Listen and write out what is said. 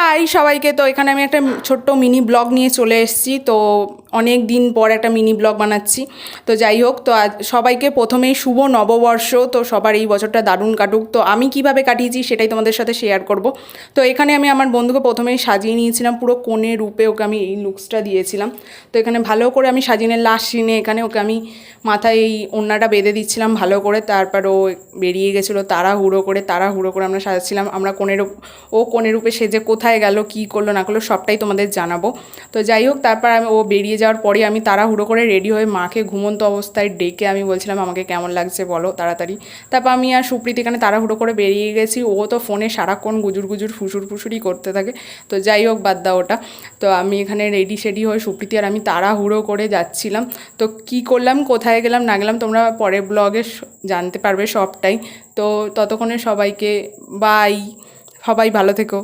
High সবাইকে। তো এখানে আমি একটা ছোট্ট মিনি ব্লগ নিয়ে চলে এসেছি। তো অনেক দিন পর একটা মিনি ব্লগ বানাচ্ছি। তো যাই হোক, তো আজ সবাইকে প্রথমেই শুভ নববর্ষ। তো সবার এই বছরটা দারুণ কাটুক। তো আমি কিভাবে কাটিয়েছি সেটাই তোমাদের সাথে শেয়ার করব। তো এখানে আমি আমার বন্ধুকে প্রথমেই সাজিয়ে নিয়েছিলাম পুরো কোণে রূপে, ওকে আমি এই লুকসটা দিয়েছিলাম। তো এখানে ভালো করে আমি সাজিয়ে লাস্ট সিনে এখানে ওকে আমি মাথায় এই ওড়নাটা বেঁধে দিচ্ছিলাম ভালো করে। তারপর ও বেরিয়ে গেছিলো তাড়াহুড়ো করে আমরা সাজাচ্ছিলাম। আমরা কোণের রূপে সেজে কোথায় গেল, কী করলো না করলো সবটাই তোমাদের জানাবো। তো যাই হোক, তারপর ও বেরিয়ে যাওয়ার পরে আমি তাড়াহুড়ো করে রেডি হয়ে মাকে ঘুমন্ত অবস্থায় ডেকে আমি বলছিলাম আমাকে কেমন লাগছে বলো তাড়াতাড়ি। তারপর আমি আর সুপ্রীতি এখানে তাড়াহুড়ো করে বেরিয়ে গেছি। ও তো ফোনে সারাক্ষণ গুজুর ফুসুরি করতে থাকে। তো যাই হোক, বাদ দাও ওটা। তো আমি এখানে রেডি হয়ে সুপ্রীতি আর আমি তাড়াহুড়ো করে যাচ্ছিলাম। তো কী করলাম, কোথায় গেলাম না গেলাম তোমরা পরের ব্লগে জানতে পারবে সবটাই। তো ততক্ষণে সবাইকে বাই, সবাই ভালো থেকো।